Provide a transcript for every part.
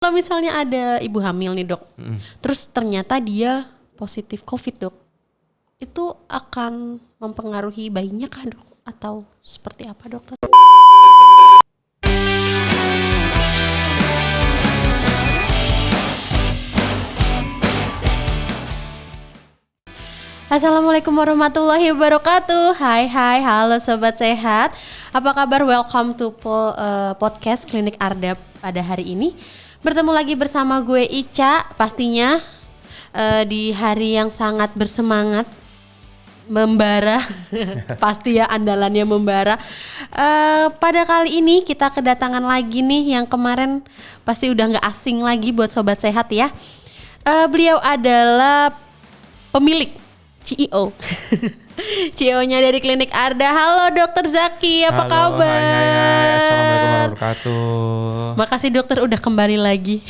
Kalau misalnya ada ibu hamil nih dok, terus ternyata dia positif COVID dok, itu akan mempengaruhi bayinya kah dok? Atau seperti apa dokter? Assalamualaikum warahmatullahi wabarakatuh. Hai, halo sobat sehat. Apa kabar? Welcome to podcast Klinik Arda pada hari ini. Bertemu lagi bersama gue Ica, pastinya di hari yang sangat bersemangat, membara, pasti ya andalannya membara. Pada kali ini kita kedatangan lagi nih yang kemarin pasti udah gak asing lagi buat sobat sehat ya. Beliau adalah pemilik CEO. CEO-nya dari Klinik Arda. Halo Dokter Zaki, apa kabar? Hai. Assalamualaikum warahmatullahi wabarakatuh. Makasih dokter udah kembali lagi.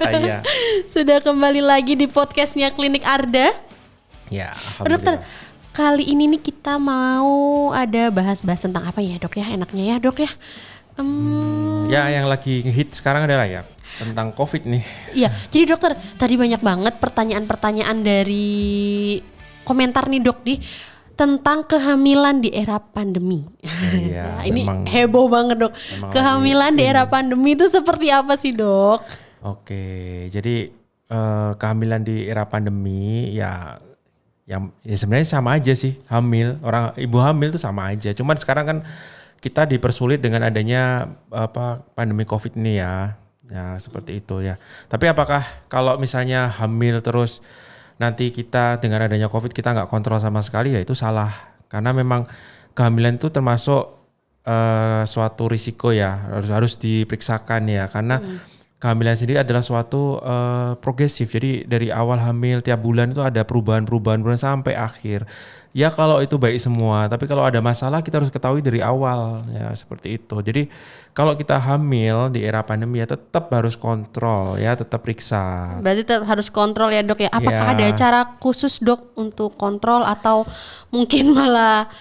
Iya. Sudah kembali lagi di podcastnya Klinik Arda. Ya, Dokter, kali ini nih kita mau ada bahas-bahas tentang apa ya dok ya? Enaknya ya dok ya? Ya yang lagi hit sekarang adalah ya tentang COVID nih. Iya, jadi dokter tadi banyak banget pertanyaan-pertanyaan dari komentar nih dok di tentang kehamilan di era pandemi. Iya, ini memang, heboh banget dok. Kehamilan di era pandemi itu seperti apa sih dok? Oke, jadi kehamilan di era pandemi ya sebenarnya sama aja sih, ibu hamil itu sama aja. Cuman sekarang kan kita dipersulit dengan adanya pandemi COVID ini ya seperti itu ya. Tapi apakah kalau misalnya hamil terus nanti kita dengan adanya COVID kita nggak kontrol sama sekali, ya itu salah. Karena memang kehamilan itu termasuk suatu risiko ya, harus diperiksakan ya. Karena kehamilan sendiri adalah suatu progresif. Jadi dari awal hamil tiap bulan itu ada perubahan sampai akhir. Ya kalau itu baik semua, tapi kalau ada masalah kita harus ketahui dari awal ya, seperti itu. Jadi kalau kita hamil di era pandemi ya tetap harus kontrol ya, tetap periksa. Berarti tetap harus kontrol ya dok ya. Apakah ada cara khusus dok untuk kontrol atau mungkin malah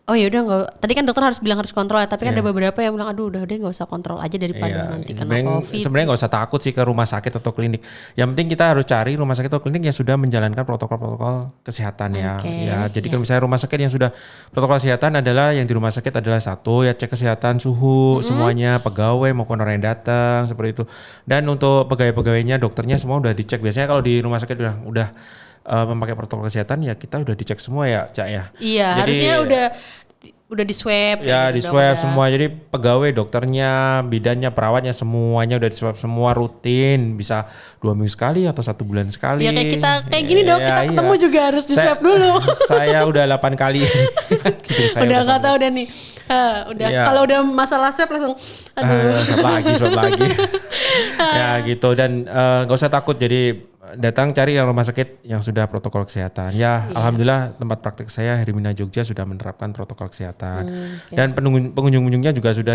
udah nggak? Tadi kan dokter harus bilang harus kontrol ya, tapi kan ada beberapa yang bilang aduh udah deh nggak usah kontrol aja daripada nanti kena COVID. Sebenarnya nggak usah takut sih ke rumah sakit atau klinik. Yang penting kita harus cari rumah sakit atau klinik yang sudah menjalankan protokol kesehatan ya. Jadi kalau misalnya rumah sakit yang sudah protokol kesehatan adalah yang di rumah sakit adalah satu ya cek kesehatan suhu semuanya, pegawai maupun orang yang datang seperti itu. Dan untuk pegawai-pegawainya dokternya semua udah dicek. Biasanya kalau di rumah sakit udah memakai protokol kesehatan ya kita udah dicek semua ya Cak ya. Iya, jadi, harusnya udah di swab ya, di swab semua. Jadi pegawai dokternya, bidannya, perawatnya semuanya udah di swab semua rutin, bisa 2 minggu sekali atau 1 bulan sekali. Ya kayak kita kayak gini dok, kita ketemu juga harus di swab dulu. Saya udah 8 kali. Gitu, udah nggak tahu udah nih. Kalau udah masalah swab langsung swab lagi. Ya gitu, dan nggak usah takut. Jadi datang cari yang rumah sakit yang sudah protokol kesehatan. Alhamdulillah tempat praktik saya Hermina Jogja sudah menerapkan protokol kesehatan. Dan pengunjung-pengunjungnya juga sudah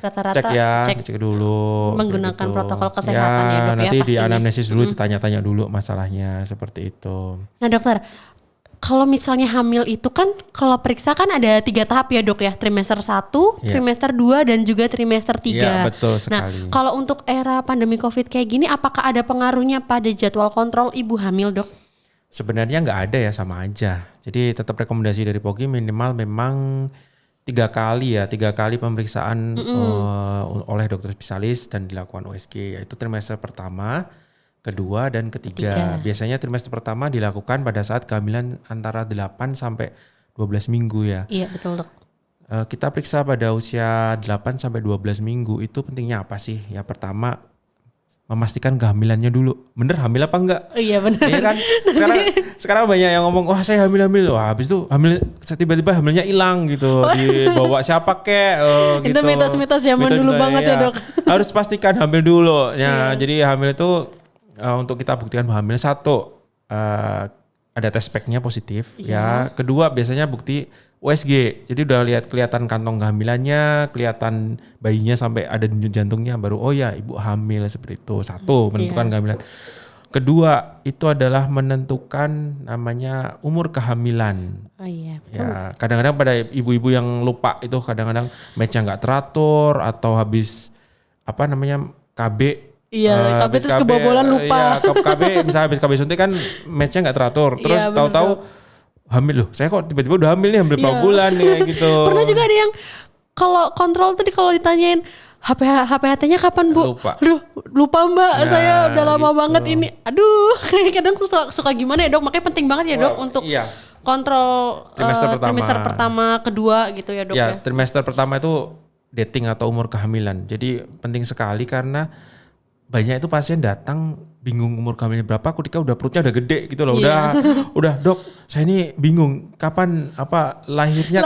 rata-rata dicek dulu. Menggunakan protokol kesehatan ya dok nanti ya. Nanti di anamnesis dulu ditanya-tanya dulu masalahnya seperti itu. Nah dokter, kalau misalnya hamil itu kan kalau periksa kan ada 3 tahap ya dok ya, trimester 1, trimester 2 dan juga trimester 3. Iya betul sekali. Nah kalau untuk era pandemi COVID kayak gini apakah ada pengaruhnya pada jadwal kontrol ibu hamil dok? Sebenarnya nggak ada ya, sama aja. Jadi tetap rekomendasi dari POGI minimal memang 3 kali pemeriksaan oleh dokter spesialis dan dilakukan USG, yaitu trimester pertama, kedua dan ketiga. Biasanya trimester pertama dilakukan pada saat kehamilan antara 8 sampai 12 minggu ya. Iya betul dok. Kita periksa pada usia 8 sampai 12 minggu itu pentingnya apa sih? Ya pertama memastikan kehamilannya dulu. Bener hamil apa enggak? Iya benar. Iya kan? Sekarang banyak yang ngomong, wah saya hamil. Wah habis itu tiba-tiba hamilnya hilang gitu. Dibawa siapa kek gitu. Itu mitos-mitos zaman dulu banget ya dok. Harus pastikan hamil dulu. Ya, jadi hamil itu untuk kita buktikan bahwa hamil, satu ada tes speknya positif ya. Kedua biasanya bukti USG. Jadi udah kelihatan kantong kehamilannya, kelihatan bayinya sampai ada denyut jantungnya, baru oh ya ibu hamil, seperti itu. Satu, menentukan kehamilan. Kedua itu adalah menentukan namanya umur kehamilan. Oh iya. Ya, kadang-kadang pada ibu-ibu yang lupa itu kadang-kadang match-nya nggak teratur atau habis KB Iya, KB habis terus kebobolan lupa. Iya, KB misalnya habis KB suntik kan matchnya nggak teratur. Terus Iya, bener, tahu-tahu hamil loh. Saya kok tiba-tiba udah hamil nih, hamil 4 bulan nih kayak gitu. Pernah juga ada yang kalau kontrol tuh kalau ditanyain HPHT-nya kapan Bu? Lupa. Aduh, lupa Mbak, Nah, saya udah lama gitu. banget ini. Aduh, kayak kadang suka gimana ya Dok, makanya penting banget ya Dok untuk Iya. kontrol Trimester pertama, kedua gitu ya Dok Ya, ya. trimester pertama itu dating atau umur kehamilan. Jadi penting sekali karena banyak itu pasien datang bingung umur kehamilannya berapa ketika udah perutnya udah gede gitu loh. Iya. Udah Dok, saya ini bingung kapan lahirnya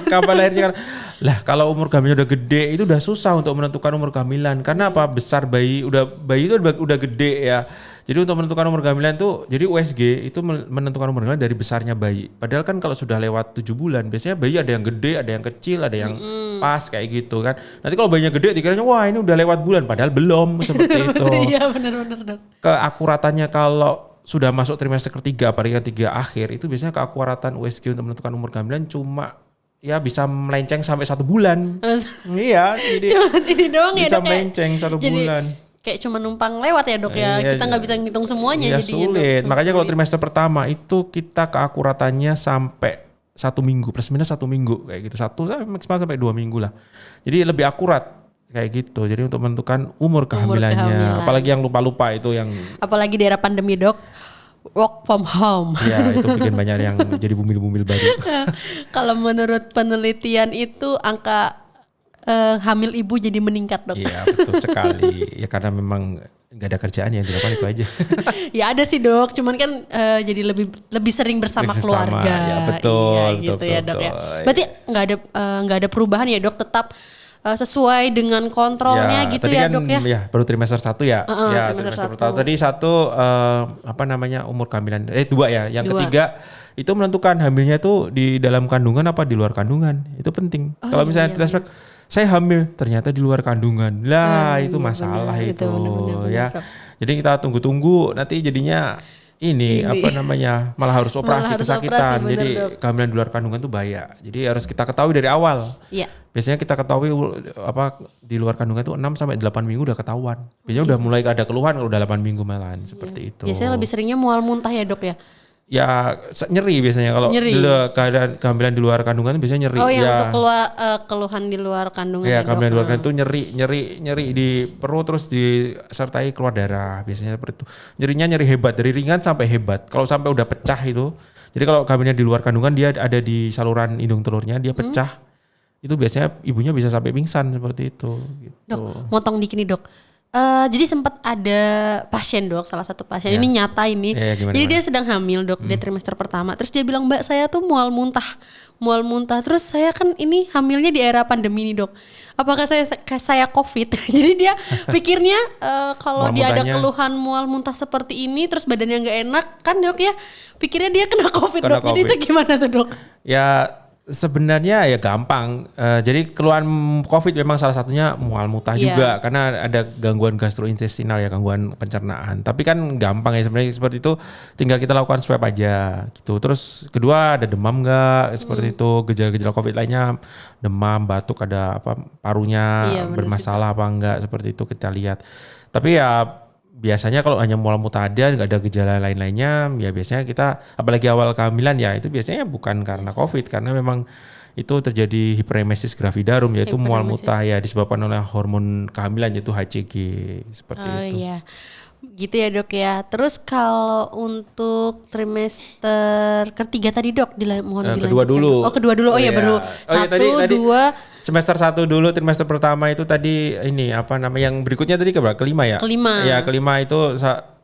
kapan lahirnya. Lah kalau umur kehamilannya udah gede itu udah susah untuk menentukan umur kehamilan. Karena apa? Besar bayi itu udah gede ya. Jadi untuk menentukan umur kehamilan tuh, jadi USG itu menentukan umur kehamilan dari besarnya bayi. Padahal kan kalau sudah lewat 7 bulan, biasanya bayi ada yang gede, ada yang kecil, ada yang pas kayak gitu kan. Nanti kalau bayinya gede dikiranya wah ini udah lewat bulan, padahal belum seperti itu. Iya benar-benar Dok. Keakuratannya kalau sudah masuk trimester ketiga, apalagi ketiga akhir, itu biasanya keakuratan USG untuk menentukan umur kehamilan cuma ya bisa melenceng sampai 1 bulan. Iya, jadi Cuma ini doang ya bisa Dok. melenceng 1 bulan. Kayak cuma numpang lewat ya Dok ya. Iya, Kita nggak bisa ngitung semuanya Iya jadinya sulit. Dok. Makanya kalau trimester pertama itu kita keakuratannya sampai 1 minggu, plus minus 1 minggu kayak gitu. Maksimal sampai 2 minggu lah. Jadi lebih akurat kayak gitu. Jadi untuk menentukan umur kehamilannya. kehamilan. Apalagi yang lupa-lupa itu yang Apalagi di era pandemi Dok. Work from home. ya itu bikin banyak yang jadi bumil-bumil baru. Kalau menurut penelitian itu angka hamil ibu jadi meningkat Dok. Iya betul sekali. Ya karena memang nggak ada kerjaan yang dilakukan itu aja. Ya ada sih Dok, cuman kan jadi lebih sering bersama keluarga. Ya betul, Iya, betul, gitu betul, ya Dok ya. betul. Berarti nggak ada perubahan ya Dok, tetap sesuai dengan kontrolnya gitu tadi ya kan, Dok ya. Ya baru trimester 1 ya. Ya trimester trimester pertama. Tadi 1 umur kehamilan. 2 ya. Yang 2. ketiga itu menentukan hamilnya itu di dalam kandungan apa di luar kandungan. Itu penting. Kalau misalnya kita spek saya hamil ternyata di luar kandungan. Lah itu masalah benar, itu benar, ya. Dok. Jadi kita tunggu-tunggu nanti jadinya ini malah harus operasi kesakitan. Operasi, bener, jadi Dok. kehamilan di luar kandungan itu bahaya. Jadi harus kita ketahui dari awal. Iya. Biasanya kita ketahui di luar kandungan itu 6 sampai 8 minggu udah ketahuan. Biasanya udah mulai ada keluhan kalau udah 8 minggu malahan seperti itu. Biasanya lebih seringnya mual muntah ya Dok ya. Ya nyeri biasanya kalau keadaan kehamilan di luar kandungan itu biasanya nyeri. Oh yang ya. untuk keluhan di luar kandungan Ya, ya, kehamilan Dok. di luar kandungan itu nyeri di perut terus disertai keluar darah biasanya seperti itu. Nyerinya nyeri hebat dari ringan sampai hebat. Kalau sampai udah pecah itu. Jadi kalau kehamilan di luar kandungan dia ada di saluran indung telurnya dia pecah. Itu biasanya ibunya bisa sampai pingsan seperti itu gitu. Dok, motong dikit nih Dok. Jadi sempat ada pasien Dok, salah satu pasien ini nyata ini. Gimana? Jadi dia sedang hamil Dok, di trimester pertama. Terus dia bilang Mbak saya tuh mual muntah. Terus saya kan ini hamilnya di era pandemi nih Dok. Apakah saya COVID? Jadi dia pikirnya kalau dia ada keluhan mual muntah seperti ini, terus badannya nggak enak kan Dok ya, pikirnya dia kena COVID Dok. Jadi itu gimana tuh Dok? Ya sebenarnya ya gampang. Jadi keluhan COVID memang salah satunya mual muntah juga karena ada gangguan gastrointestinal ya, gangguan pencernaan. Tapi kan gampang ya sebenarnya seperti itu. Tinggal kita lakukan swab aja gitu. Terus kedua ada demam nggak seperti itu, gejala-gejala COVID lainnya demam, batuk, ada parunya bermasalah apa enggak seperti itu kita lihat. Tapi ya biasanya kalau hanya mual muntah ada nggak ada gejala lain-lainnya ya biasanya kita apalagi awal kehamilan ya itu biasanya bukan karena COVID karena memang itu terjadi hiperemesis gravidarum yaitu mual muntah ya disebabkan oleh hormon kehamilan yaitu HCG seperti itu. Iya. Gitu ya Dok ya. Terus kalau untuk trimester ketiga tadi Dok mohon dilanjutkan. Kedua dulu. Kedua dulu. Oh ya baru 1, 2 semester 1 dulu, trimester pertama itu tadi ini yang berikutnya tadi kelima ya? Kelima. Ya kelima itu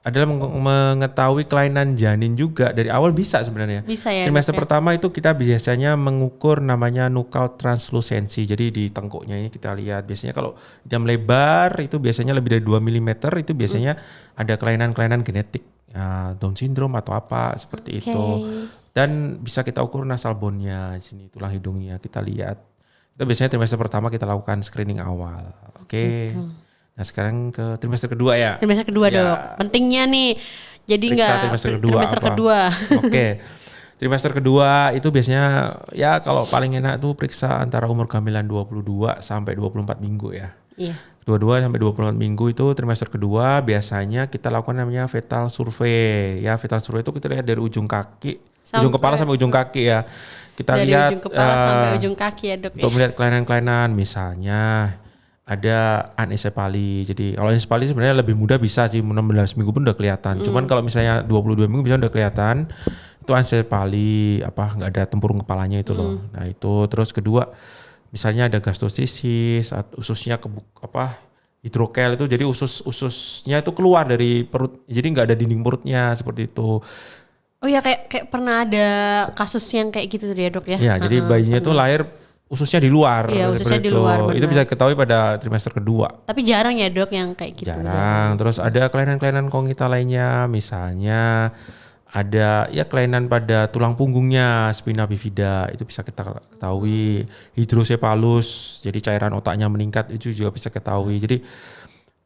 adalah mengetahui kelainan janin juga dari awal bisa sebenarnya. Bisa ya. Trimester pertama itu kita biasanya mengukur namanya nuchal translucency. Jadi di tengkuknya ini kita lihat biasanya kalau jam lebar itu biasanya lebih dari 2 mm itu biasanya ada kelainan-kelainan genetik. Ya, Down syndrome atau apa seperti itu. Dan bisa kita ukur nasal bone-nya di sini tulang hidungnya kita lihat. Itu biasanya trimester pertama kita lakukan screening awal. Oke. Nah sekarang ke trimester kedua ya. Trimester kedua Dok. Pentingnya nih. Jadi nggak trimester kedua. Oke. Trimester kedua itu biasanya ya kalau paling enak tuh periksa antara umur kehamilan 22 sampai 24 minggu ya. Iya. 22 sampai 24 minggu itu trimester kedua biasanya kita lakukan namanya fetal survey. Ya, fetal survey itu kita lihat dari ujung kaki, ujung kepala sampai ujung kaki ya. Kita dari lihat ujung kepala sampai ujung kaki ya dok. Untuk melihat kelainan-kelainan misalnya ada anencefali. Jadi kalau anencefali sebenarnya lebih mudah bisa sih 16 minggu pun udah kelihatan. Cuman kalau misalnya 22 minggu bisa udah kelihatan itu anencefali nggak ada tempurung kepalanya itu loh. Nah, itu terus kedua misalnya ada gastrosisis, ususnya hidrokel itu jadi ususnya itu keluar dari perut. Jadi nggak ada dinding perutnya seperti itu. Oh ya kayak pernah ada kasus yang kayak gitu ya dok ya? Ya, jadi bayinya itu lahir ususnya di luar. Iya, ususnya di luar. Itu bisa ketahui pada trimester kedua. Tapi jarang ya dok yang kayak gitu. Jarang. Terus ada kelainan-kelainan kongita lainnya, misalnya ada ya kelainan pada tulang punggungnya, spina bifida, itu bisa kita ketahui. Hidrosepalus, jadi cairan otaknya meningkat, itu juga bisa ketahui. Jadi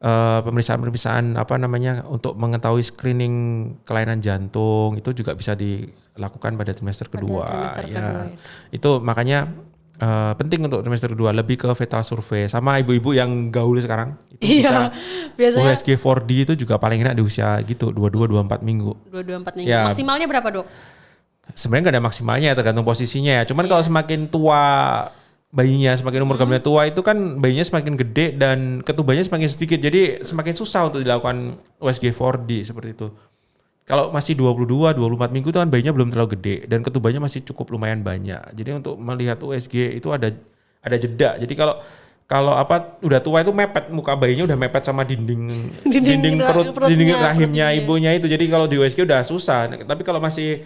pemeriksaan untuk mengetahui screening kelainan jantung itu juga bisa dilakukan pada trimester kedua. Ya. Itu makanya penting untuk trimester kedua lebih ke fetal survey. Sama ibu-ibu yang gaul sekarang itu biasanya USG 4D itu juga paling enak di usia gitu 22-24 minggu. 22-24 minggu. Ya. Maksimalnya berapa dok? Sebenarnya nggak ada maksimalnya, tergantung posisinya ya. Cuman kalau semakin tua bayinya, semakin umur kehamilan tua itu kan bayinya semakin gede dan ketubannya semakin sedikit. Jadi semakin susah untuk dilakukan USG 4D seperti itu. Kalau masih 22, 24 minggu itu kan bayinya belum terlalu gede dan ketubannya masih cukup lumayan banyak. Jadi untuk melihat USG itu ada jeda. Jadi kalau udah tua itu mepet, muka bayinya udah mepet sama dinding rahimnya ibunya itu. Jadi kalau di USG udah susah. Tapi kalau masih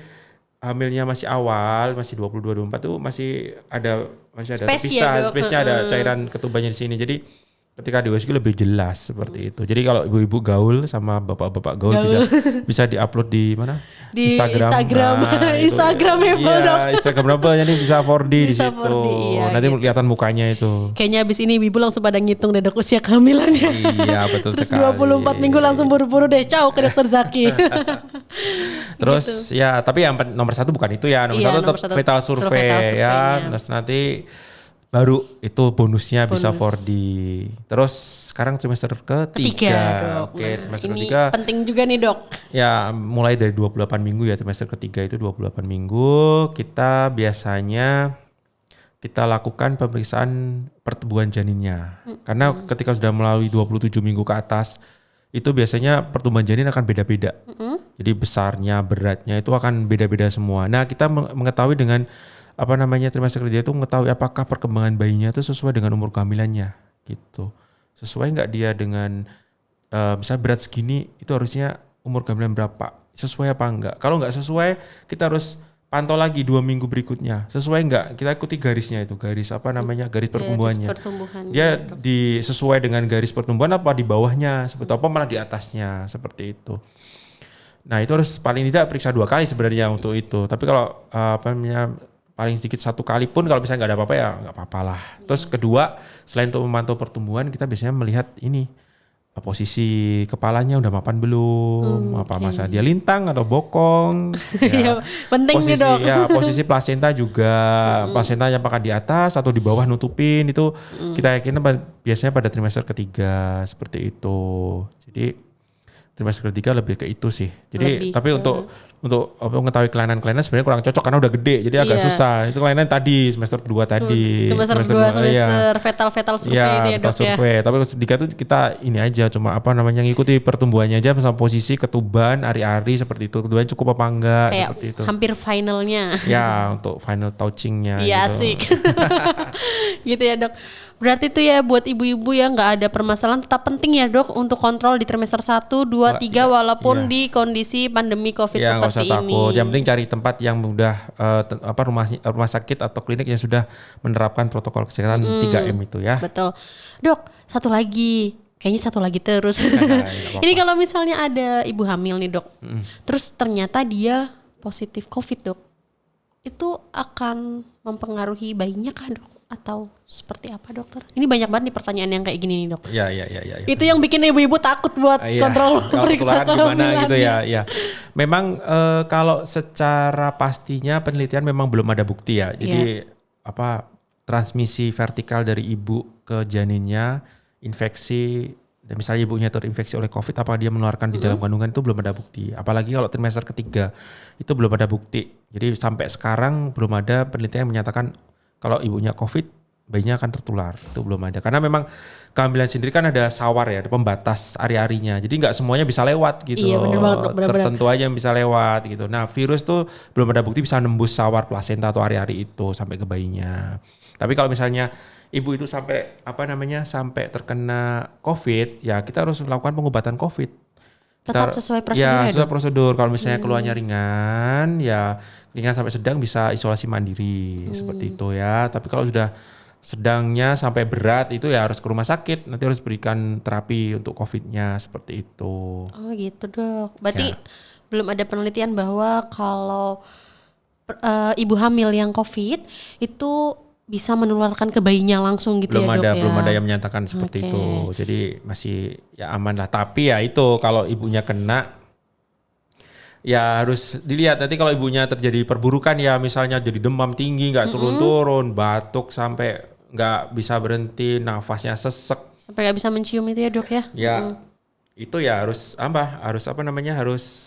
hamilnya masih awal, masih 22, 24 itu masih ada terpisah, space-nya ada cairan ketubannya di sini. Jadi ketika di USG lebih jelas seperti itu. Jadi kalau ibu-ibu gaul sama bapak-bapak gaul bisa diupload di mana? Di Instagram. Instagramable dok. Instagramable jadi bisa 4D di situ. 4D, iya, nanti kelihatan mukanya itu. Kayaknya abis ini ibu langsung pada ngitung deh dok usia kehamilannya. Iya betul Terus sekali. Terus 24 minggu langsung buru-buru deh ciao ke dokter Zaki. Terus gitu. Ya tapi yang nomor satu bukan itu ya. Nomor satu fetal survey ya. Terus nanti baru itu bonusnya bisa 4D. Terus sekarang trimester ketiga. Dok. Oke, trimester ini ketiga. Penting juga nih dok. Ya mulai dari 28 minggu ya, trimester ketiga itu 28 minggu. Kita biasanya lakukan pemeriksaan pertumbuhan janinnya. Karena ketika sudah melalui 27 minggu ke atas, itu biasanya pertumbuhan janin akan beda-beda. Jadi besarnya, beratnya itu akan beda-beda semua. Nah kita mengetahui dengan trimester ketiga itu mengetahui apakah perkembangan bayinya itu sesuai dengan umur kehamilannya gitu. Sesuai nggak dia dengan misalnya berat segini itu harusnya umur kehamilan berapa? Sesuai apa enggak? Kalau nggak sesuai kita harus pantau lagi 2 minggu berikutnya. Sesuai nggak? Kita ikuti garisnya itu, garis pertumbuhannya. Dia sesuai dengan garis pertumbuhan apa di bawahnya, seperti apa malah di atasnya seperti itu. Nah itu harus paling tidak periksa 2 kali sebenarnya untuk itu. Tapi kalau paling sedikit 1 kali pun kalau misalnya nggak ada apa-apa ya nggak apa-apa lah. Terus kedua, selain untuk memantau pertumbuhan, kita biasanya melihat ini posisi kepalanya udah mapan belum, masa dia lintang atau bokong. Ya, penting posisi, nih dok. Ya posisi plasenta juga, plasentanya apakah di atas atau di bawah nutupin itu kita yakin biasanya pada trimester ketiga seperti itu. Jadi trimester ketiga lebih ke itu sih. Jadi tapi untuk mengetahui kelainan-kelainan sebenarnya kurang cocok karena udah gede, jadi agak susah. Itu kelainan tadi semester 2 tadi. Semester 2 fetal survey itu ya dok survey. Tapi ketika itu kita ini aja cuma ngikuti pertumbuhannya aja sama posisi ketuban, ari-ari seperti itu. Ketubannya cukup apa enggak kayak seperti itu. Hampir finalnya. Ya, untuk final touchingnya iya gitu. Asik. Gitu ya dok. Berarti itu ya buat ibu-ibu yang nggak ada permasalahan tetap penting ya dok untuk kontrol di trimester 1, 2, 3 walaupun di kondisi pandemi COVID seperti ini. Takut. Yang penting cari tempat yang mudah rumah sakit atau klinik yang sudah menerapkan protokol kesehatan 3M itu ya. Betul. Dok, satu lagi. Kayaknya satu lagi terus. Ini kalau misalnya ada ibu hamil nih dok. Terus ternyata dia positif COVID dok. Itu akan mempengaruhi bayinya kah dok? Atau seperti apa dokter? Ini banyak banget nih pertanyaan yang kayak gini nih dok. Ya. Itu yang bikin ibu-ibu takut buat kontrol periksa kehamilan. Gitu ya. Memang kalau secara pastinya penelitian memang belum ada bukti ya. Jadi transmisi vertikal dari ibu ke janinnya infeksi, dan misalnya ibunya terinfeksi oleh COVID, apa dia menularkan di dalam kandungan itu belum ada bukti. Apalagi kalau trimester ketiga itu belum ada bukti. Jadi sampai sekarang belum ada penelitian yang menyatakan kalau ibunya COVID, bayinya akan tertular. Itu belum ada. Karena memang kehamilan sendiri kan ada sawar ya, ada pembatas ari-arinya. Jadi nggak semuanya bisa lewat gitu. Iya, bener banget, bener-bener. Tertentu aja yang bisa lewat gitu. Nah virus tuh belum ada bukti bisa nembus sawar plasenta atau ari-ari itu sampai ke bayinya. Tapi kalau misalnya ibu itu sampai sampai terkena COVID, ya kita harus melakukan pengobatan COVID. Tetap sesuai prosedur ya? ya, Sesuai Dok? prosedur. Kalau misalnya keluarnya ringan, ya ringan sampai sedang bisa isolasi mandiri seperti itu ya. Tapi kalau sudah sedangnya sampai berat itu ya harus ke rumah sakit. Nanti harus berikan terapi untuk COVID-nya seperti itu. Oh gitu, Dok. Berarti Ya. belum ada penelitian bahwa kalau ibu hamil yang COVID itu bisa menularkan ke bayinya langsung gitu Belum ya, Dok, ya? belum ada yang menyatakan seperti Oke. itu. Jadi masih ya aman lah. Tapi ya itu kalau ibunya kena, ya harus dilihat nanti kalau ibunya terjadi perburukan ya, misalnya jadi demam tinggi nggak turun-turun, batuk sampai nggak bisa berhenti, nafasnya sesek, Sampai nggak bisa mencium itu ya, Dok, ya? ya itu ya harus harus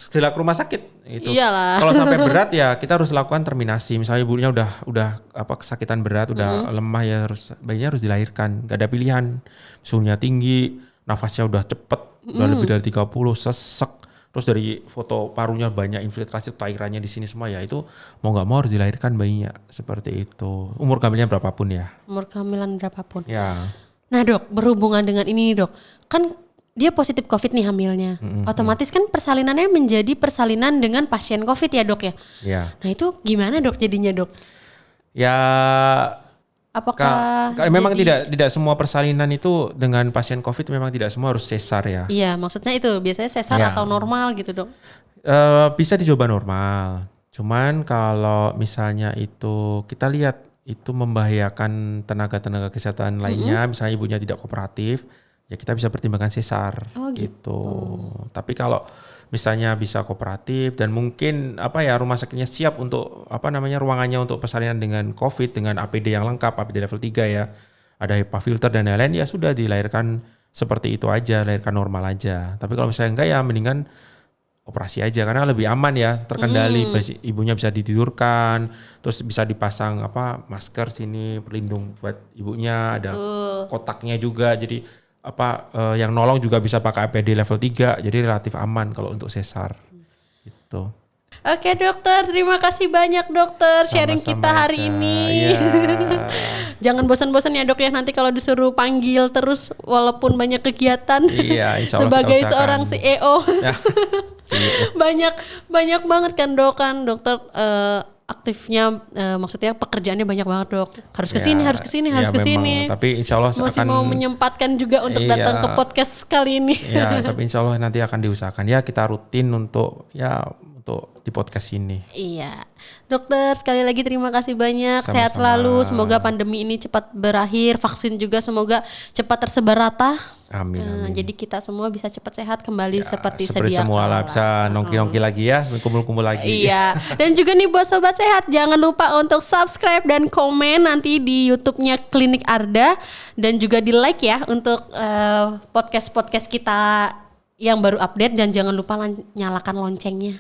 segera ke rumah sakit itu. Iyalah. Kalau sampai berat ya kita harus lakukan terminasi. Misalnya ibunya udah kesakitan berat, udah lemah, ya bayinya harus dilahirkan. Gak ada pilihan. Suhunya tinggi, nafasnya udah cepet, udah lebih dari 30, sesek. Terus dari foto parunya banyak infiltrasi, cairannya di sini semua, ya itu mau nggak mau harus dilahirkan bayinya seperti itu. Umur kehamilannya berapapun ya. Umur kehamilan berapapun. Ya. Nah, Dok, berhubungan dengan ini nih, Dok. Kan dia positif COVID nih hamilnya. Otomatis kan persalinannya menjadi persalinan dengan pasien COVID ya, Dok, ya? Ya. Nah, itu gimana, Dok, jadinya, Dok? Ya Apakah memang jadi- tidak semua persalinan itu dengan pasien COVID memang tidak semua harus sesar ya. Iya, maksudnya itu biasanya sesar Ya. atau normal gitu, Dok. Bisa dicoba normal. Cuman kalau misalnya itu kita lihat itu membahayakan tenaga kesehatan lainnya, misalnya ibunya tidak kooperatif, ya kita bisa pertimbangkan sesar Oh, gitu. Tapi kalau misalnya bisa kooperatif dan mungkin rumah sakitnya siap untuk ruangannya untuk persalinan dengan COVID dengan APD yang lengkap, APD level 3 ya. Ada HEPA filter dan lain-lain, ya sudah dilahirkan seperti itu aja, lahirkan normal aja. Tapi kalau misalnya enggak, ya mendingan operasi aja karena lebih aman ya, terkendali. Ibunya bisa ditidurkan, terus bisa dipasang masker sini pelindung buat ibunya, ada kotaknya juga, jadi yang nolong juga bisa pakai APD level 3, jadi relatif aman kalau untuk sesar gitu. Oke, Dokter, terima kasih banyak, Dokter, sharing Sama-sama, kita hari Ica. ini. Iya. Jangan bosan-bosan ya, Dok, ya, nanti kalau disuruh panggil terus walaupun banyak kegiatan. Iya, insya Allah Sebagai kita usahakan. seorang CEO. Ya. banyak banget kan, Dok, kan dokter aktifnya, maksudnya pekerjaannya banyak banget, Dok. Harus ke sini, harus ke sini, harus ke sini. Tapi insya Allah Masih mau menyempatkan juga untuk datang ke podcast kali ini. Ya, tapi insya Allah nanti akan diusahakan. Ya, kita rutin untuk di podcast ini. Iya, Dokter, sekali lagi terima kasih banyak. Sama-sama. Sehat selalu. Semoga pandemi ini cepat berakhir. Vaksin juga semoga cepat tersebar rata. Amin, amin. Jadi kita semua bisa cepat sehat kembali seperti Seperti sedia semua lah, kala. bisa nongki-nongki lagi ya, kumpul-kumpul lagi. Iya, dan juga nih buat Sobat Sehat, jangan lupa untuk subscribe dan komen nanti di YouTube-nya Klinik Arda. Dan juga di like ya untuk podcast-podcast kita yang baru update, dan jangan lupa nyalakan loncengnya.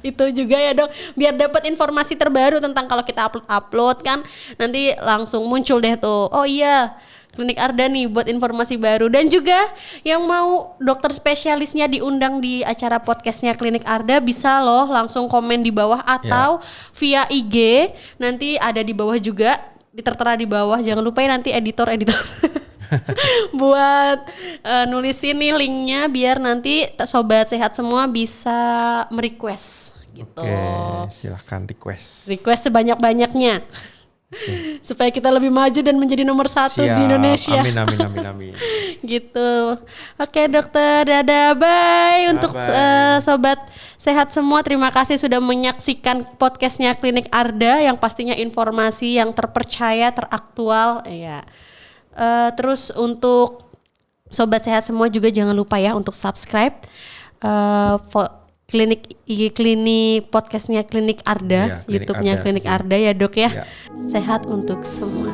Itu juga ya, Dok, biar dapat informasi terbaru tentang kalau kita upload kan nanti langsung muncul deh tuh. Oh iya, Klinik Arda nih buat informasi baru. Dan juga yang mau dokter spesialisnya diundang di acara podcastnya Klinik Arda bisa loh langsung komen di bawah atau via IG, nanti ada di bawah juga, tertera di bawah. Jangan lupa ya nanti editor buat nulisin nih linknya biar nanti Sobat Sehat semua bisa merequest gitu. Oke, silahkan request. Request sebanyak-banyaknya. Supaya kita lebih maju dan menjadi nomor 1 di Indonesia. Amin, amin, amin, amin. Gitu. Oke, Dokter, dadah, bye. Untuk Sobat Sehat semua, terima kasih sudah menyaksikan podcastnya Klinik Arda yang pastinya informasi yang terpercaya, teraktual. Ya. Terus untuk Sobat Sehat semua juga jangan lupa ya untuk subscribe klinik podcastnya Klinik Arda, Iya, Klinik YouTube-nya Arda. Klinik Arda ya, Dok ya. Iya. Sehat untuk semua.